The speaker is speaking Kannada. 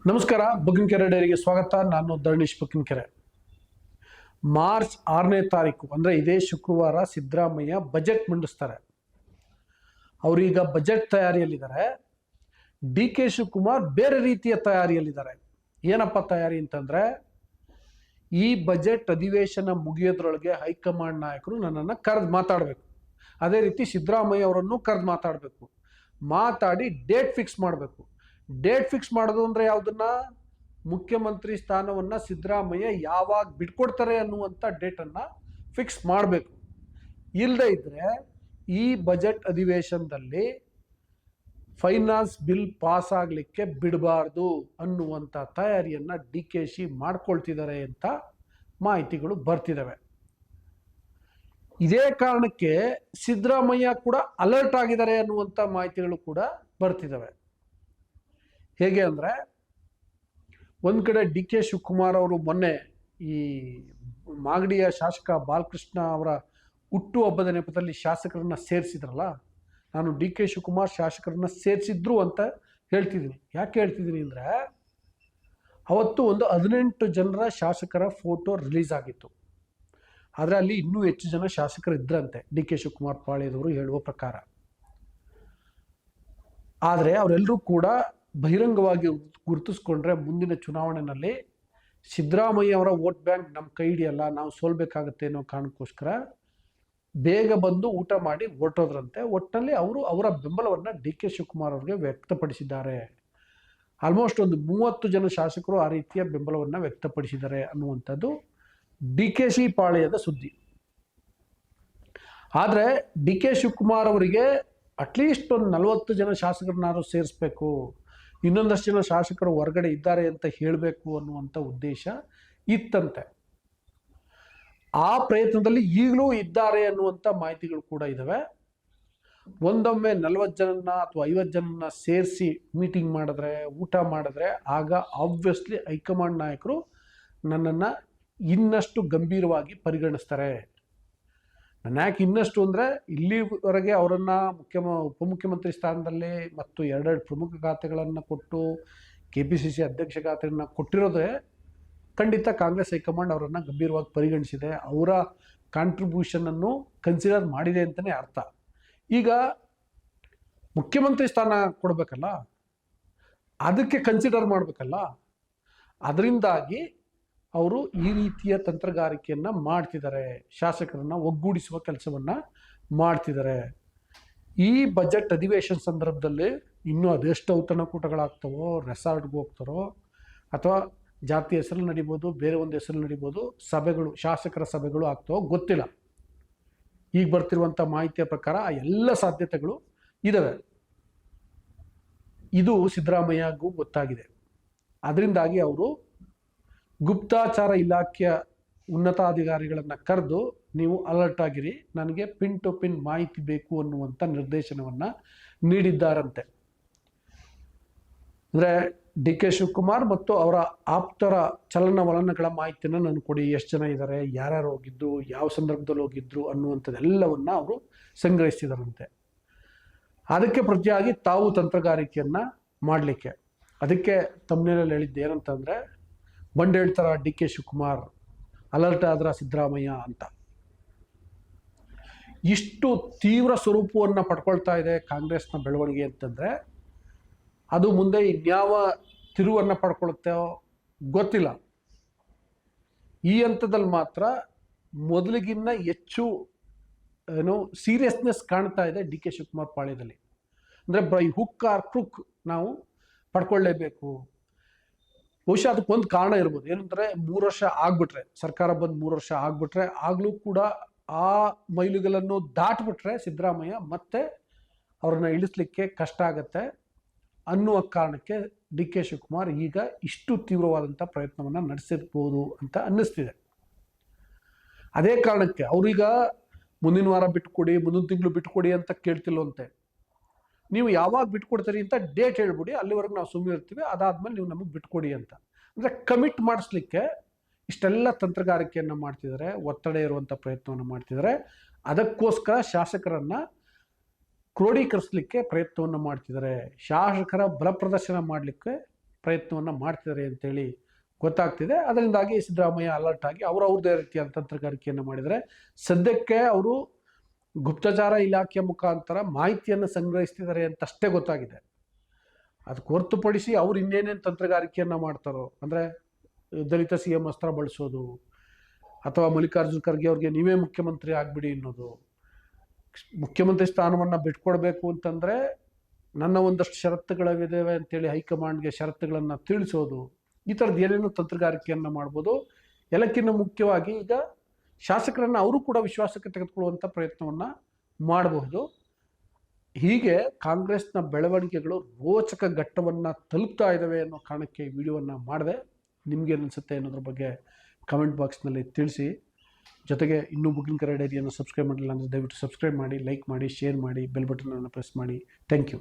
ನಮಸ್ಕಾರ. ಬಗ್ಗನಕೆರೆ ಡೈರಿಗೆ ಸ್ವಾಗತ. ನಾನು ಧರಣೀಶ್ ಬಗ್ಗನಕೆರೆ. ಮಾರ್ಚ್ 6ನೇ ತಾರೀಕು ಅಂದರೆ ಇದೇ ಶುಕ್ರವಾರ ಸಿದ್ದರಾಮಯ್ಯ ಬಜೆಟ್ ಮಂಡಿಸ್ತಾರೆ. ಅವರೀಗ ಬಜೆಟ್ ತಯಾರಿಯಲ್ಲಿದ್ದಾರೆ. ಡಿ ಕೆ ಶಿವಕುಮಾರ್ ಬೇರೆ ರೀತಿಯ ತಯಾರಿಯಲ್ಲಿದ್ದಾರೆ. ಏನಪ್ಪ ತಯಾರಿ ಅಂತಂದರೆ, ಈ ಬಜೆಟ್ ಅಧಿವೇಶನ ಮುಗಿಯೋದ್ರೊಳಗೆ ಹೈಕಮಾಂಡ್ ನಾಯಕರು ನನ್ನನ್ನು ಕರೆದು ಮಾತಾಡಬೇಕು. ಅದೇ ರೀತಿ ಸಿದ್ದರಾಮಯ್ಯ ಅವರನ್ನು ಕರೆದು ಮಾತಾಡಿ ಡೇಟ್ ಫಿಕ್ಸ್ ಮಾಡಬೇಕು. ಡೇಟ್ ಫಿಕ್ಸ್ ಮಾಡೋದು ಅಂದರೆ ಯಾವುದನ್ನ, ಮುಖ್ಯಮಂತ್ರಿ ಸ್ಥಾನವನ್ನು ಸಿದ್ದರಾಮಯ್ಯ ಯಾವಾಗ ಬಿಟ್ಕೊಡ್ತಾರೆ ಅನ್ನುವಂಥ ಡೇಟನ್ನು ಫಿಕ್ಸ್ ಮಾಡಬೇಕು. ಇಲ್ಲದೇ ಇದ್ದರೆ ಈ ಬಜೆಟ್ ಅಧಿವೇಶನದಲ್ಲಿ ಫೈನಾನ್ಸ್ ಬಿಲ್ ಪಾಸ್ ಆಗಲಿಕ್ಕೆ ಬಿಡಬಾರ್ದು ಅನ್ನುವಂಥ ತಯಾರಿಯನ್ನು ಡಿ ಕೆ ಶಿ ಮಾಡ್ಕೊಳ್ತಿದ್ದಾರೆ ಅಂತ ಮಾಹಿತಿಗಳು ಬರ್ತಿದ್ದಾವೆ. ಇದೇ ಕಾರಣಕ್ಕೆ ಸಿದ್ದರಾಮಯ್ಯ ಕೂಡ ಅಲರ್ಟ್ ಆಗಿದ್ದಾರೆ ಅನ್ನುವಂಥ ಮಾಹಿತಿಗಳು ಕೂಡ ಬರ್ತಿದ್ದಾವೆ. ಹೇಗೆ ಅಂದರೆ, ಒಂದು ಕಡೆ ಡಿ ಕೆ ಶಿವಕುಮಾರ್ ಅವರು ಮೊನ್ನೆ ಈ ಮಾಗಡಿಯ ಶಾಸಕ ಬಾಲಕೃಷ್ಣ ಅವರ ಹುಟ್ಟುಹಬ್ಬದ ನೆಪದಲ್ಲಿ ಶಾಸಕರನ್ನ ಸೇರಿಸಿದ್ರಲ್ಲ, ನಾನು ಡಿ ಕೆ ಶಿವಕುಮಾರ್ ಶಾಸಕರನ್ನ ಸೇರಿಸಿದ್ರು ಅಂತ ಹೇಳ್ತಿದ್ದೀನಿ. ಯಾಕೆ ಹೇಳ್ತಿದ್ದೀನಿ ಅಂದರೆ, ಅವತ್ತು ಒಂದು 18 ಜನರ ಶಾಸಕರ ಫೋಟೋ ರಿಲೀಸ್ ಆಗಿತ್ತು. ಆದರೆ ಅಲ್ಲಿ ಇನ್ನೂ ಹೆಚ್ಚು ಜನ ಶಾಸಕರು ಇದ್ರಂತೆ, ಡಿ ಕೆ ಶಿವಕುಮಾರ್ ಪಾಳ್ಯದವರು ಹೇಳುವ ಪ್ರಕಾರ. ಆದರೆ ಅವರೆಲ್ಲರೂ ಕೂಡ ಬಹಿರಂಗವಾಗಿ ಗುರುತಿಸ್ಕೊಂಡ್ರೆ ಮುಂದಿನ ಚುನಾವಣೆಯಲ್ಲಿ ಸಿದ್ದರಾಮಯ್ಯ ಅವರ ವೋಟ್ ಬ್ಯಾಂಕ್ ನಮ್ಮ ಕೈ ಹಿಡಿಯಲ್ಲ, ನಾವು ಸೋಲ್ಬೇಕಾಗತ್ತೆ ಅನ್ನೋ ಕಾರಣಕ್ಕೋಸ್ಕರ ಬೇಗ ಬಂದು ಊಟ ಮಾಡಿ ಹೊರಟೋದ್ರಂತೆ. ಒಟ್ಟಿನಲ್ಲಿ ಅವರು ಅವರ ಬೆಂಬಲವನ್ನು ಡಿ ಕೆ ಶಿವಕುಮಾರ್ ಅವರಿಗೆ ವ್ಯಕ್ತಪಡಿಸಿದ್ದಾರೆ. ಆಲ್ಮೋಸ್ಟ್ ಒಂದು 30 ಜನ ಶಾಸಕರು ಆ ರೀತಿಯ ಬೆಂಬಲವನ್ನು ವ್ಯಕ್ತಪಡಿಸಿದ್ದಾರೆ ಅನ್ನುವಂಥದ್ದು ಡಿ ಕೆ ಶಿ ಪಾಳ್ಯದ ಸುದ್ದಿ. ಆದರೆ ಡಿ ಕೆ ಶಿವಕುಮಾರ್ ಅವರಿಗೆ ಅಟ್ಲೀಸ್ಟ್ ಒಂದು 40 ಜನ ಶಾಸಕರನ್ನಾರು ಸೇರಿಸ್ಬೇಕು, ಇನ್ನೊಂದಷ್ಟು ಜನ ಶಾಸಕರು ಹೊರಗಡೆ ಇದ್ದಾರೆ ಅಂತ ಹೇಳಬೇಕು ಅನ್ನುವಂಥ ಉದ್ದೇಶ ಇತ್ತಂತೆ. ಆ ಪ್ರಯತ್ನದಲ್ಲಿ ಈಗಲೂ ಇದ್ದಾರೆ ಅನ್ನುವಂಥ ಮಾಹಿತಿಗಳು ಕೂಡ ಇದ್ದಾವೆ. ಒಂದೊಮ್ಮೆ 40 ಜನನ್ನ ಅಥವಾ 50 ಜನನ್ನ ಸೇರಿಸಿ ಮೀಟಿಂಗ್ ಮಾಡಿದ್ರೆ, ಊಟ ಮಾಡಿದ್ರೆ, ಆಗ ಆಬ್ವಿಯಸ್ಲಿ ಹೈಕಮಾಂಡ್ ನಾಯಕರು ನನ್ನನ್ನು ಇನ್ನಷ್ಟು ಗಂಭೀರವಾಗಿ ಪರಿಗಣಿಸ್ತಾರೆ. ನಾನು ಯಾಕೆ ಇನ್ನಷ್ಟು ಅಂದರೆ, ಇಲ್ಲಿವರೆಗೆ ಅವರನ್ನು ಉಪಮುಖ್ಯಮಂತ್ರಿ ಸ್ಥಾನದಲ್ಲಿ ಮತ್ತು 2 ಪ್ರಮುಖ ಖಾತೆಗಳನ್ನು ಕೊಟ್ಟು KPCC ಅಧ್ಯಕ್ಷ ಖಾತೆಯನ್ನು ಕೊಟ್ಟಿರೋದೇ ಖಂಡಿತ ಕಾಂಗ್ರೆಸ್ ಹೈಕಮಾಂಡ್ ಅವರನ್ನು ಗಂಭೀರವಾಗಿ ಪರಿಗಣಿಸಿದೆ, ಅವರ ಕಾಂಟ್ರಿಬ್ಯೂಷನನ್ನು ಕನ್ಸಿಡರ್ ಮಾಡಿದೆ ಅಂತಲೇ ಅರ್ಥ. ಈಗ ಮುಖ್ಯಮಂತ್ರಿ ಸ್ಥಾನ ಕೊಡಬೇಕಲ್ಲ, ಅದಕ್ಕೆ ಕನ್ಸಿಡರ್ ಮಾಡಬೇಕಲ್ಲ. ಅದರಿಂದಾಗಿ ಅವರು ಈ ರೀತಿಯ ತಂತ್ರಗಾರಿಕೆಯನ್ನು ಮಾಡ್ತಿದ್ದಾರೆ, ಶಾಸಕರನ್ನು ಒಗ್ಗೂಡಿಸುವ ಕೆಲಸವನ್ನು ಮಾಡ್ತಿದ್ದಾರೆ. ಈ ಬಜೆಟ್ ಅಧಿವೇಶನ ಸಂದರ್ಭದಲ್ಲಿ ಇನ್ನೂ ಅದೆಷ್ಟು ಔತಣಕೂಟಗಳಾಗ್ತವೋ, ರೆಸಾರ್ಟ್ಗೆ ಹೋಗ್ತಾರೋ, ಅಥವಾ ಜಾತಿ ಹೆಸರಲ್ಲಿ ನಡಿಬೋದು, ಬೇರೆ ಒಂದು ಹೆಸರಲ್ಲಿ ನಡಿಬೋದು, ಸಭೆಗಳು, ಶಾಸಕರ ಸಭೆಗಳು ಆಗ್ತವೋ ಗೊತ್ತಿಲ್ಲ. ಈಗ ಬರ್ತಿರುವಂಥ ಮಾಹಿತಿಯ ಪ್ರಕಾರ ಆ ಎಲ್ಲ ಸಾಧ್ಯತೆಗಳು ಇದ್ದಾವೆ. ಇದು ಸಿದ್ದರಾಮಯ್ಯಗೂ ಗೊತ್ತಾಗಿದೆ. ಅದರಿಂದಾಗಿ ಅವರು ಗುಪ್ತಚರ ಇಲಾಖೆಯ ಉನ್ನತಾಧಿಕಾರಿಗಳನ್ನು ಕರೆದು, ನೀವು ಅಲರ್ಟ್ ಆಗಿರಿ, ನನಗೆ ಪಿನ್ ಟು ಪಿನ್ ಮಾಹಿತಿ ಬೇಕು ಅನ್ನುವಂಥ ನಿರ್ದೇಶನವನ್ನು ನೀಡಿದ್ದಾರಂತೆ. ಅಂದರೆ ಡಿ ಕೆ ಶಿವಕುಮಾರ್ ಮತ್ತು ಅವರ ಆಪ್ತರ ಚಲನವಲನಗಳ ಮಾಹಿತಿಯನ್ನು ನನಗೆ ಕೊಡಿ, ಎಷ್ಟು ಜನ ಇದ್ದಾರೆ, ಯಾರ್ಯಾರು ಹೋಗಿದ್ರು, ಯಾವ ಸಂದರ್ಭದಲ್ಲಿ ಹೋಗಿದ್ರು ಅನ್ನುವಂಥದ್ದೆಲ್ಲವನ್ನು ಅವರು ಸಂಗ್ರಹಿಸಿದಾರಂತೆ. ಅದಕ್ಕೆ ಪ್ರತಿಯಾಗಿ ತಾವು ತಂತ್ರಗಾರಿಕೆಯನ್ನು ಮಾಡಲಿಕ್ಕೆ, ಅದಕ್ಕೆ ತಮ್ಮನೇಲಿ ಹೇಳಿದ್ದು ಏನಂತಂದರೆ, ಬಂದು ಹೇಳ್ತಾರ ಡಿ ಕೆ ಶಿವಕುಮಾರ್ ಅಲರ್ಟ್ ಆದ್ರ ಸಿದ್ದರಾಮಯ್ಯ ಅಂತ. ಇಷ್ಟು ತೀವ್ರ ಸ್ವರೂಪವನ್ನು ಪಡ್ಕೊಳ್ತಾ ಇದೆ ಕಾಂಗ್ರೆಸ್ನ ಬೆಳವಣಿಗೆ ಅಂತಂದರೆ, ಅದು ಮುಂದೆ ಇನ್ಯಾವ ತಿರುವನ್ನು ಪಡ್ಕೊಳುತ್ತೋ ಗೊತ್ತಿಲ್ಲ. ಈ ಹಂತದಲ್ಲಿ ಮಾತ್ರ ಮೊದಲಿಗಿನ್ನ ಹೆಚ್ಚು ಸೀರಿಯಸ್ನೆಸ್ ಕಾಣ್ತಾ ಇದೆ ಡಿ ಕೆ ಶಿವಕುಮಾರ್ ಪಾಳ್ಯದಲ್ಲಿ. ಅಂದರೆ ಬೈ ಹುಕ್ ಆರ್ ಕ್ರುಕ್ ನಾವು ಪಡ್ಕೊಳ್ಳೇಬೇಕು. ಬಹುಶಃ ಅದಕ್ಕೊಂದು ಕಾರಣ ಇರ್ಬೋದು. ಏನಂದರೆ, 3 ವರ್ಷ ಆಗ್ಬಿಟ್ರೆ, ಸರ್ಕಾರ ಬಂದು 3 ವರ್ಷ ಆಗ್ಬಿಟ್ರೆ, ಆಗಲೂ ಕೂಡ ಆ ಮೈಲುಗಳನ್ನು ದಾಟ್ಬಿಟ್ರೆ ಸಿದ್ದರಾಮಯ್ಯ ಮತ್ತೆ ಅವ್ರನ್ನ ಇಳಿಸ್ಲಿಕ್ಕೆ ಕಷ್ಟ ಆಗತ್ತೆ ಅನ್ನುವ ಕಾರಣಕ್ಕೆ ಡಿ ಕೆ ಶಿವಕುಮಾರ್ ಈಗ ಇಷ್ಟು ತೀವ್ರವಾದಂಥ ಪ್ರಯತ್ನವನ್ನು ನಡೆಸಿರ್ಬೋದು ಅಂತ ಅನ್ನಿಸ್ತಿದೆ. ಅದೇ ಕಾರಣಕ್ಕೆ ಅವರೀಗ ಮುಂದಿನ ವಾರ ಬಿಟ್ಕೊಡಿ, ಮುಂದಿನ ತಿಂಗಳು ಬಿಟ್ಕೊಡಿ ಅಂತ ಕೇಳ್ತಿಲ್ವಂತೆ. ನೀವು ಯಾವಾಗ ಬಿಟ್ಕೊಡ್ತೀರಿ ಅಂತ ಡೇಟ್ ಹೇಳ್ಬಿಡಿ, ಅಲ್ಲಿವರೆಗೆ ನಾವು ಸುಮ್ಮನೆ ಇರ್ತೀವಿ, ಅದಾದ್ಮೇಲೆ ನೀವು ನಮಗೆ ಬಿಟ್ಕೊಡಿ ಅಂತ. ಅಂದರೆ ಕಮಿಟ್ ಮಾಡಿಸ್ಲಿಕ್ಕೆ ಇಷ್ಟೆಲ್ಲ ತಂತ್ರಗಾರಿಕೆಯನ್ನು ಮಾಡ್ತಿದ್ದಾರೆ, ಒತ್ತಡ ಇರುವಂಥ ಪ್ರಯತ್ನವನ್ನು ಮಾಡ್ತಿದ್ದಾರೆ. ಅದಕ್ಕೋಸ್ಕರ ಶಾಸಕರನ್ನು ಕ್ರೋಢೀಕರಿಸಲಿಕ್ಕೆ ಪ್ರಯತ್ನವನ್ನು ಮಾಡ್ತಿದ್ದಾರೆ, ಶಾಸಕರ ಬಲ ಪ್ರದರ್ಶನ ಮಾಡಲಿಕ್ಕೆ ಪ್ರಯತ್ನವನ್ನು ಮಾಡ್ತಿದ್ದಾರೆ ಅಂತೇಳಿ ಗೊತ್ತಾಗ್ತಿದೆ. ಅದರಿಂದಾಗಿ ಸಿದ್ದರಾಮಯ್ಯ ಅಲರ್ಟ್ ಆಗಿ ಅವ್ರದ್ದೇ ರೀತಿಯ ತಂತ್ರಗಾರಿಕೆಯನ್ನು ಮಾಡಿದರೆ, ಸದ್ಯಕ್ಕೆ ಅವರು ಗುಪ್ತಚಾರ ಇಲಾಖೆಯ ಮುಖಾಂತರ ಮಾಹಿತಿಯನ್ನು ಸಂಗ್ರಹಿಸ್ತಿದ್ದಾರೆ ಅಂತಷ್ಟೇ ಗೊತ್ತಾಗಿದೆ. ಅದಕ್ಕೆ ಹೊರತುಪಡಿಸಿ ಅವ್ರು ಇನ್ನೇನೇನು ತಂತ್ರಗಾರಿಕೆಯನ್ನು ಮಾಡ್ತಾರೋ, ಅಂದರೆ ದಲಿತ CM ಅಸ್ತ್ರ ಬಳಸೋದು, ಅಥವಾ ಮಲ್ಲಿಕಾರ್ಜುನ್ ಖರ್ಗೆ ಅವ್ರಿಗೆ ನೀವೇ ಮುಖ್ಯಮಂತ್ರಿ ಆಗಿಬಿಡಿ ಅನ್ನೋದು, ಮುಖ್ಯಮಂತ್ರಿ ಸ್ಥಾನವನ್ನು ಬಿಟ್ಕೊಡ್ಬೇಕು ಅಂತಂದರೆ ನನ್ನ ಒಂದಷ್ಟು ಷರತ್ತುಗಳಿದ್ದಾವೆ ಅಂತೇಳಿ ಹೈಕಮಾಂಡ್ಗೆ ಷರತ್ತುಗಳನ್ನು ತಿಳಿಸೋದು, ಈ ಥರದ್ದು ಏನೇನು ತಂತ್ರಗಾರಿಕೆಯನ್ನು ಮಾಡ್ಬೋದು. ಎಲ್ಲಕ್ಕಿಂತ ಮುಖ್ಯವಾಗಿ ಈಗ ಶಾಸಕರನ್ನು ಅವರು ಕೂಡ ವಿಶ್ವಾಸಕ್ಕೆ ತೆಗೆದುಕೊಳ್ಳುವಂಥ ಪ್ರಯತ್ನವನ್ನು ಮಾಡಬಹುದು. ಹೀಗೆ ಕಾಂಗ್ರೆಸ್ನ ಬೆಳವಣಿಗೆಗಳು ರೋಚಕ ಘಟ್ಟವನ್ನು ತಲುಪ್ತಾ ಇದ್ದಾವೆ ಅನ್ನೋ ಕಾರಣಕ್ಕೆ ಈ ವಿಡಿಯೋವನ್ನು ಮಾಡಿದೆ. ನಿಮಗೇನು ಅನಿಸುತ್ತೆ ಅನ್ನೋದ್ರ ಬಗ್ಗೆ ಕಮೆಂಟ್ ಬಾಕ್ಸ್ನಲ್ಲಿ ತಿಳಿಸಿ. ಜೊತೆಗೆ ಇನ್ನೂ ಬುಕ್ಕಿಂಗ್ ಡೈರಿಯನ್ನು ಸಬ್ಸ್ಕ್ರೈಬ್ ಮಾಡಿಲ್ಲ ಅಂದರೆ ದಯವಿಟ್ಟು ಸಬ್ಸ್ಕ್ರೈಬ್ ಮಾಡಿ, ಲೈಕ್ ಮಾಡಿ, ಶೇರ್ ಮಾಡಿ, ಬೆಲ್ ಬಟನನ್ನು ಪ್ರೆಸ್ ಮಾಡಿ. Thank you.